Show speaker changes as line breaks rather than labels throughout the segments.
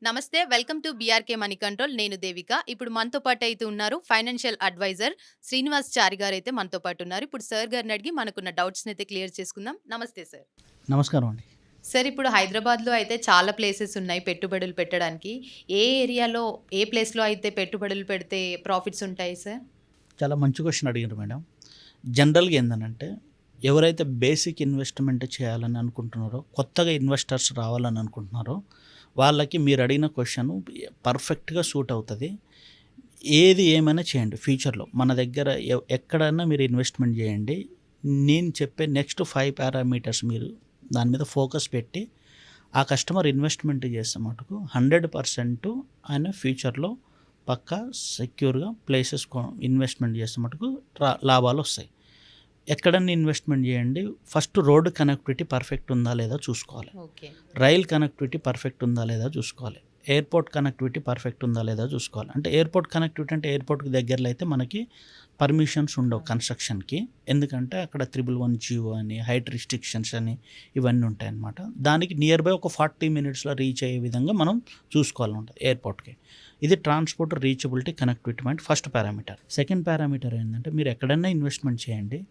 నమస్తే. Welcome to BRK money control. నేను దేవిక. ఇప్పుడు మనతో పాటయితే ఉన్నారు ఫైనాన్షియల్ అడ్వైజర్ శ్రీనివాస్ చారి గారైతే మనతో పాటున్నారు. ఇప్పుడు సార్ గారిని అడిగి మనకున్న డౌట్స్‌నైతే క్లియర్ చేసుకుందాం. నమస్తే సార్.
నమస్కారం అండి.
సార్ ఇప్పుడు హైదరాబాద్‌లో అయితే చాలా ప్లేసెస్ ఉన్నాయి పెట్టుబడులు పెట్టడానికి. ఏ ఏరియాలో, ఏ ప్లేస్‌లో అయితే పెట్టుబడులు పెడితే ప్రాఫిట్స్ ఉంటాయి సార్?
చాలా మంచి క్వెషన్ అడిగారు మేడం. జనరల్‌గా ఏందనంటే ఎవరైతే బేసిక్ ఇన్వెస్ట్‌మెంట్ చేయాలని అనుకుంటున్నారో, కొత్తగా ఇన్వెస్టర్స్ రావాలని అనుకుంటున్నారో, వాళ్ళకి మీరు అడిగిన క్వెషన్ పర్ఫెక్ట్‌గా సూట్ అవుతది. ఏది ఏమైనా చేయండి ఫ్యూచర్‌లో. మన దగ్గర ఎక్కడైనా మీరు ఇన్వెస్ట్‌మెంట్ చేయండి. నేను చెప్పే నెక్స్ట్ 5 పారామీటర్స్ మీరు దాని మీద ఫోకస్ పెట్టి, ఆ కస్టమర్ ఇన్వెస్ట్‌మెంట్ చేస్తే మటుకు 100% ఆయన ఫ్యూచర్‌లో పక్కా సెక్యూర్‌గా ప్లేసెస్ ఇన్వెస్ట్‌మెంట్ చేస్తే మటుకు లాభాలొస్తాయి. ఎక్కడన్నా ఇన్వెస్ట్‌మెంట్ చేయండి. ఫస్ట్ రోడ్ కనెక్టివిటీ పర్ఫెక్ట్ ఉందా లేదా చూసుకోవాలి.
ఓకే.
రైల్ కనెక్టివిటీ పర్ఫెక్ట్ ఉందా లేదా చూసుకోవాలి. ఎయిర్‌పోర్ట్ కనెక్టివిటీ పర్ఫెక్ట్ ఉందా లేదా చూసుకోవాలి. అంటే ఎయిర్‌పోర్ట్ కనెక్టివిటీ అంటే ఎయిర్‌పోర్ట్‌కి దగ్గరలో అయితే మనకి పర్మిషన్స్ ఉండవు కన్‌స్ట్రక్షన్‌కి. ఎందుకంటే అక్కడ 311 జియో అని, హైట్ రిస్ట్రిక్షన్స్ అని ఇవన్నీ ఉంటాయన్నమాట. దానికి నియర్ బై ఒక 40 మినిట్స్‌లో రీచ్ అయ్యే విధంగా మనం చూసుకోవాలన్నమాట ఎయిర్‌పోర్ట్‌కి. ఇది transport reachability connectivity point first parameter. Second parameter ఏంటంటే మీరు ఎక్కడన్నా ఇన్వెస్ట్‌మెంట్ చేయండి.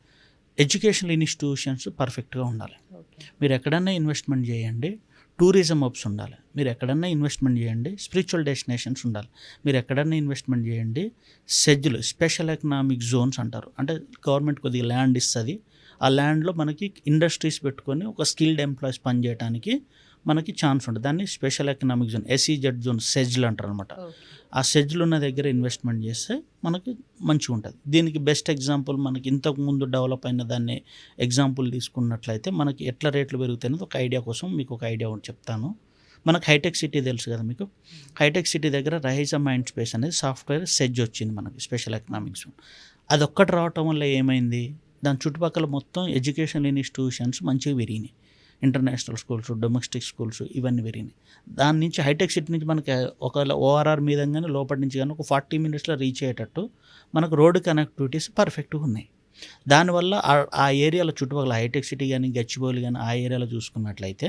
ఎడ్యుకేషనల్ ఇన్‌స్టిట్యూషన్స్ పర్ఫెక్ట్‌గా ఉండాలి.
ఓకే.
మీరు ఎక్కడన్నా ఇన్వెస్ట్‌మెంట్ చేయండి. టూరిజం హబ్స్ ఉండాలి. మీరు ఎక్కడన్నా ఇన్వెస్ట్‌మెంట్ చేయండి. స్పిరిచువల్ డెస్టినేషన్స్ ఉండాలి. మీరు ఎక్కడన్నా ఇన్వెస్ట్‌మెంట్ చేయండి. సెజ్‌లు స్పెషల్ ఎకనామిక్ జోన్స్ అంటారు. అంటే గవర్నమెంట్ కొద్దిగా ల్యాండ్ ఇస్తది. ఆ ల్యాండ్‌లో మనకి ఇండస్ట్రీస్ పెట్టుకొని ఒక స్కిల్డ్ ఎంప్లాయీస్ పనిచేయడానికి మనకి ఛాన్స్ ఉంటుంది. దాన్ని special economic zone, SEZ zone, సెజ్‌లు అంటారనమాట.
ఓకే.
ఆ సెజ్‌లు ఉన్న దగ్గర ఇన్వెస్ట్‌మెంట్ చేస్తే మనకి మంచిగుంటది. దీనికి బెస్ట్ ఎగ్జాంపుల్ మనకి ఇంతకుముందు డెవలప్ అయిన దాన్ని ఎగ్జాంపుల్ తీసుకున్నట్లయితే మనకి ఎట్లా రేట్లు పెరుగుతాయనేది ఒక ఐడియా కోసం మీకు ఒక ఐడియా ఒకటి చెప్తాను. మనకు హైటెక్ సిటీ తెలుసు కదా మీకు. హైటెక్ సిటీ దగ్గర రైజా మైండ్ స్పేస్ అనేది సాఫ్ట్‌వేర్ సెజ్ వచ్చింది మనకి స్పెషల్ ఎకనామిక్ జోన్. అదొక్కటి రావటం వల్ల ఏమైంది? దాని చుట్టుపక్కల మొత్తం ఎడ్యుకేషనల్ ఇన్‌స్టిట్యూషన్స్ మంచిగా పెరిగినాయి. ఇంటర్నేషనల్ స్కూల్స్, డొమెస్టిక్ స్కూల్స్ ఇవన్నీ పెరిగినాయి. దాని నుంచి హైటెక్ సిటీ నుంచి మనకి ఒకవేళ ఓఆర్ఆర్ మీద గానీ లోపటి నుంచి గానీ ఒక 40 మినిట్స్‌లో రీచ్ అయ్యేటట్టు మనకు రోడ్ కనెక్టివిటీస్ పర్ఫెక్ట్‌గా ఉన్నాయి. దానివల్ల ఆ ఏరియాలో చుట్టుపక్కల హైటెక్ సిటీ గానీ, గచ్చిబౌలి గానీ ఆ ఏరియాలో చూసుకున్నట్లయితే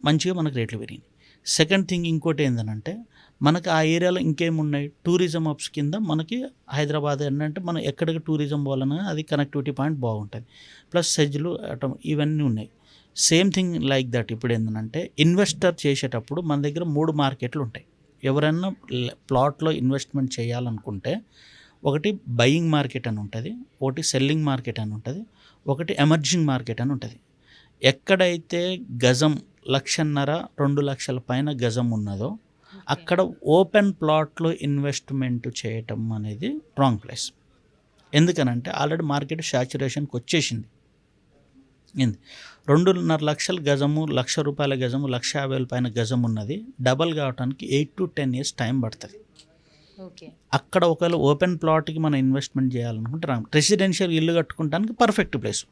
మంచిగా మనకు రేట్లు పెరిగినాయి. సెకండ్ థింగ్ ఇంకోటి ఏందనంటే మనకు ఆ ఏరియాలో ఇంకేమున్నాయి టూరిజం హబ్స్ కింద మనకి హైదరాబాద్ ఏంటంటే మనం ఎక్కడికి టూరిజం పోవాలన్నా అది కనెక్టివిటీ పాయింట్ బాగుంటుంది. ప్లస్ సెజ్‌లు ఇవన్నీ ఉన్నాయి. సేమ్ థింగ్ లైక్ దట్ ఇప్పుడు ఏంటంటే ఇన్వెస్టర్ చేసేటప్పుడు మన దగ్గర 3 మార్కెట్లు ఉంటాయి. ఎవరైనా ప్లాట్లో ఇన్వెస్ట్మెంట్ చేయాలనుకుంటే ఒకటి బయింగ్ మార్కెట్ అని ఉంటుంది, ఒకటి సెల్లింగ్ మార్కెట్ అని ఉంటుంది, ఒకటి ఎమర్జింగ్ మార్కెట్ అని ఉంటుంది. ఎక్కడైతే గజం 1,50,000 2,00,000 పైన గజం ఉన్నదో అక్కడ ఓపెన్ ప్లాట్లో ఇన్వెస్ట్మెంట్ చేయటం అనేది రాంగ్ ప్లేస్. ఎందుకనంటే ఆల్రెడీ మార్కెట్ సాచురేషన్కి వచ్చేసింది. ఏంది 2.5 లక్షల గజము, ₹1,00,000 గజము, ₹1,50,000 పైన గజం ఉన్నది డబల్ కావడానికి 8-10 ఇయర్స్ టైం పడుతుంది.
ఓకే.
అక్కడ ఒకవేళ ఓపెన్ ప్లాట్‌కి మనం ఇన్వెస్ట్మెంట్ చేయాలనుకుంటే రెసిడెన్షియల్ ఇల్లు కట్టుకోవడానికి పర్ఫెక్ట్ ప్లేస్.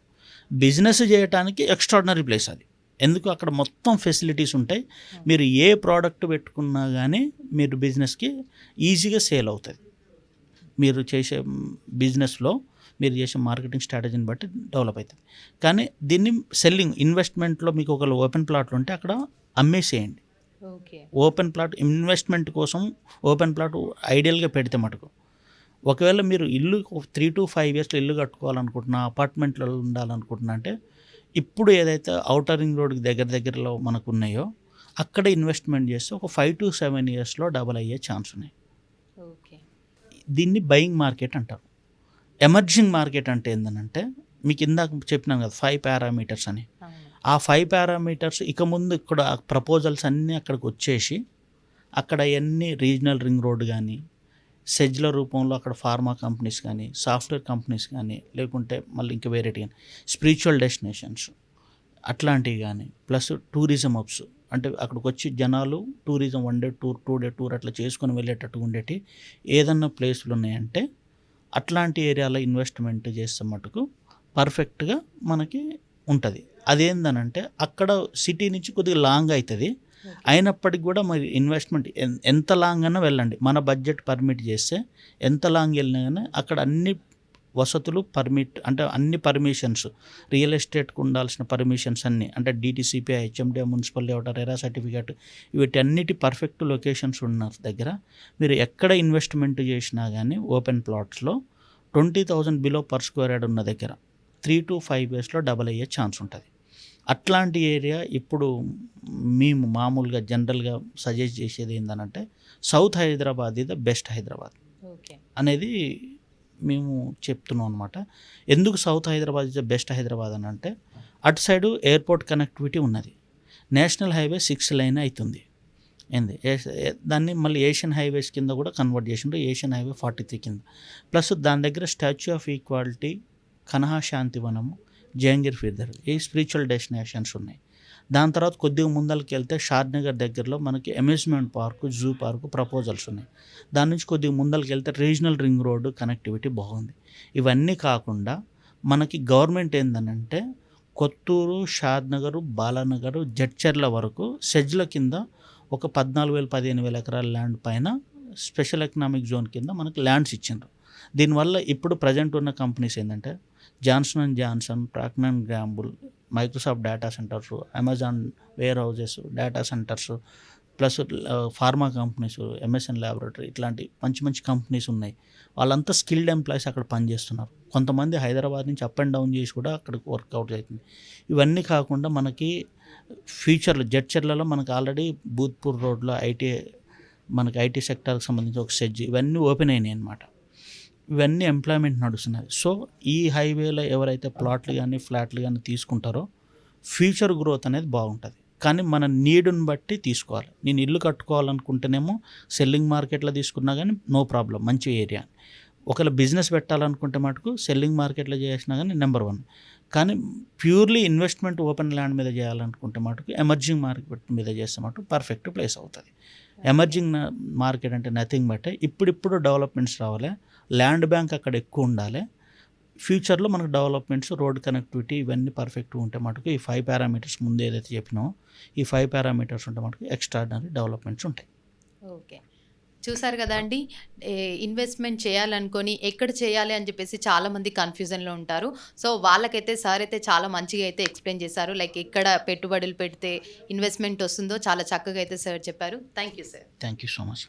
బిజినెస్ చేయడానికి ఎక్స్ట్రాడినరీ ప్లేస్ అది. ఎందుకు అక్కడ మొత్తం ఫెసిలిటీస్ ఉంటాయి. మీరు ఏ ప్రోడక్ట్ పెట్టుకున్నా కానీ మీరు బిజినెస్‌కి ఈజీగా సేల్ అవుతుంది. మీరు చేసే బిజినెస్‌లో మీరు చేసే మార్కెటింగ్ స్ట్రాటజీని బట్టి డెవలప్ అవుతుంది. కానీ దీన్ని సెల్లింగ్ ఇన్వెస్ట్మెంట్లో మీకు ఒకవేళ ఓపెన్ ప్లాట్లు ఉంటే అక్కడ అమ్మేసేయండి.
ఓకే.
ఓపెన్ ప్లాట్ ఇన్వెస్ట్మెంట్ కోసం ఓపెన్ ప్లాట్ ఐడియల్‌గా పెడితే మటుకు. ఒకవేళ మీరు ఇల్లు 3-5 ఇయర్స్‌లో ఇల్లు కట్టుకోవాలనుకుంటున్నా, అపార్ట్మెంట్‌లో ఉండాలనుకుంటున్నా అంటే ఇప్పుడు ఏదైతే ఔటర్ రింగ్ రోడ్‌కి దగ్గరలో మనకున్నాయో అక్కడ ఇన్వెస్ట్మెంట్ చేస్తే ఒక 5-7 ఇయర్స్‌లో డబల్ అయ్యే ఛాన్స్ ఉన్నాయి.
ఓకే.
దీన్ని బయింగ్ మార్కెట్ అంటారు. ఎమర్జింగ్ మార్కెట్ అంటే ఏందనంటే మీకు ఇందాక చెప్పినాను కదా 5 పారామీటర్స్ అని.
అవును.
ఆ 5 పారామీటర్స్ ఇక ముందు ఇక్కడ ప్రపోజల్స్ అన్నీ అక్కడికి వచ్చేసి అక్కడ అన్నీ రీజనల్ రింగ్ రోడ్ కానీ, సెజ్‌ల రూపంలో అక్కడ ఫార్మా కంపెనీస్ కానీ, సాఫ్ట్‌వేర్ కంపెనీస్ కానీ, లేకుంటే మళ్ళీ ఇంకా వేరేటి కానీ, స్పిరిచువల్ డెస్టినేషన్స్ అట్లాంటివి కానీ, ప్లస్ టూరిజం హబ్స్ అంటే అక్కడికి వచ్చి జనాలు tourism 1 day tour, 2 day tour అట్లా చేసుకొని వెళ్ళేటట్టుగా ఉండేటి ఏదన్నా ప్లేస్‌లు ఉన్నాయంటే అట్లాంటి ఏరియాలో ఇన్వెస్ట్మెంట్ చేస్తే మటుకు పర్ఫెక్ట్‌గా మనకి ఉంటది. అదేందనంటే అక్కడ సిటీ నుంచి కొద్దిగా లాంగ్ అవుతుంది. అయినప్పటికి కూడా మరి ఇన్వెస్ట్మెంట్ ఎంత లాంగ్ అన్నా వెళ్ళండి. మన బడ్జెట్ పర్మిట్ చేస్తే ఎంత లాంగ్ వెళ్ళినా కానీ అక్కడ అన్ని వసతులు పర్మిట్ అంటే అన్ని పర్మిషన్స్ రియల్ ఎస్టేట్కి ఉండాల్సిన పర్మిషన్స్ అన్నీ అంటే DTCP, HMDA, municipal layout, RERA certificate వీటన్నిటి పర్ఫెక్ట్ లొకేషన్స్ ఉన్న దగ్గర మీరు ఎక్కడ ఇన్వెస్ట్మెంట్ చేసినా కానీ ఓపెన్ ప్లాట్స్లో 20,000 బిలో పర్ స్క్వేర్ యార్డ్ ఉన్న దగ్గర 3 to 5 ఇయర్స్లో డబల్ అయ్యే ఛాన్స్ ఉంటుంది. అట్లాంటి ఏరియా ఇప్పుడు మేము మామూలుగా జనరల్గా సజెస్ట్ చేసేది ఏంటంటే సౌత్ హైదరాబాద్ ఇది బెస్ట్ హైదరాబాద్
ఓకే.
అనేది మేము చెప్తున్నాం అనమాట. ఎందుకు south Hyderabad is the best Hyderabad అని అంటే అటు సైడు ఎయిర్పోర్ట్ కనెక్టివిటీ ఉన్నది, నేషనల్ హైవే 6 లైన్ అవుతుంది ఏంది దాన్ని మళ్ళీ ఏషియన్ హైవేస్ కింద కూడా కన్వర్ట్ చేసిండ్రు, ఏషియన్ హైవే 43 కింద. ప్లస్ దాని దగ్గర statue of equality, Kanha Shantivanam, Jahangir ఫీదర్ ఈ స్పిరిచువల్ డెస్టినేషన్స్ ఉన్నాయి. దాని తర్వాత కొద్దిగా ముందరికి వెళ్తే షాద్నగర్ దగ్గరలో మనకి amusement park, zoo park proposals ఉన్నాయి. దాని నుంచి కొద్దిగా ముందరికి వెళ్తే రీజనల్ రింగ్ రోడ్డు కనెక్టివిటీ బాగుంది. ఇవన్నీ కాకుండా మనకి గవర్నమెంట్ ఏందనంటే కొత్తూరు, షాద్నగరు, బాలానగరు, జడ్చర్ల వరకు సెజ్ల కింద ఒక 14,000-15,000 ఎకరాల ల్యాండ్ పైన స్పెషల్ ఎకనామిక్ జోన్ కింద మనకి ల్యాండ్స్ ఇచ్చిండ్రు. దీనివల్ల ఇప్పుడు ప్రజెంట్ ఉన్న కంపెనీస్ ఏంటంటే Johnson and Johnson, Procter and Gamble, Microsoft data centres, Amazon warehouses, data centres, plus pharma companies, MSN laboratory ఇట్లాంటి మంచి మంచి కంపెనీస్ ఉన్నాయి. వాళ్ళంతా స్కిల్డ్ ఎంప్లాయీస్ అక్కడ పనిచేస్తున్నారు. కొంతమంది హైదరాబాద్ నుంచి అప్ అండ్ డౌన్ చేసి కూడా అక్కడికి వర్కౌట్ అవుతుంది. ఇవన్నీ కాకుండా మనకి ఫ్యూచర్లో జడ్చర్లలో మనకు ఆల్రెడీ భూత్పూర్ రోడ్లో మనకి ఐటీ సెక్టార్కి సంబంధించి ఒక సెజ్ ఇవన్నీ ఓపెన్ అయినాయి అన్నమాట. ఇవన్నీ ఎంప్లాయ్మెంట్ నడుస్తున్నాయి. సో ఈ హైవేలో ఎవరైతే ప్లాట్లు కానీ ఫ్లాట్లు కానీ తీసుకుంటారో ఫ్యూచర్ గ్రోత్ అనేది బాగుంటుంది. కానీ మన నీడుని బట్టి తీసుకోవాలి. నేను ఇల్లు కట్టుకోవాలనుకుంటేనేమో సెల్లింగ్ మార్కెట్లో తీసుకున్నా కానీ నో ప్రాబ్లం, మంచి ఏరియా. ఒకవేళ బిజినెస్ పెట్టాలనుకుంటే మటుకు సెల్లింగ్ మార్కెట్లో చేసినా కానీ నెంబర్ 1. కానీ ప్యూర్లీ ఇన్వెస్ట్మెంట్ ఓపెన్ ల్యాండ్ మీద చేయాలనుకుంటే మటుకు ఎమర్జింగ్ మార్కెట్ మీద చేస్తే మటుకు పర్ఫెక్ట్ ప్లేస్ అవుతుంది. ఎమర్జింగ్ మార్కెట్ అంటే నథింగ్ బట్ ఇప్పుడిప్పుడు డెవలప్మెంట్స్ రావాలి, ల్యాండ్ బ్యాంక్ అక్కడ ఎక్కువ ఉండాలి. ఫ్యూచర్లో మనకు డెవలప్మెంట్స్, రోడ్ కనెక్టివిటీ ఇవన్నీ పర్ఫెక్ట్గా ఉంటే మటుకు ఈ 5 పారామీటర్స్ ముందు ఏదైతే చెప్పినామో ఈ 5 పారామీటర్స్ ఉంటే మటుకు ఎక్స్ట్రాడినరీ డెవలప్మెంట్స్ ఉంటాయి.
ఓకే. చూసారు కదా అండి, ఇన్వెస్ట్మెంట్ చేయాలనుకొని ఎక్కడ చేయాలి అని చెప్పేసి చాలామంది కన్ఫ్యూజన్లో ఉంటారు. సో వాళ్ళకైతే సార్ అయితే చాలా మంచిగా అయితే ఎక్స్ప్లెయిన్ చేశారు. లైక్ ఎక్కడ పెట్టుబడులు పెడితే ఇన్వెస్ట్మెంట్ వస్తుందో చాలా చక్కగా అయితే సార్ చెప్పారు. Thank you sir.
Thank you so much.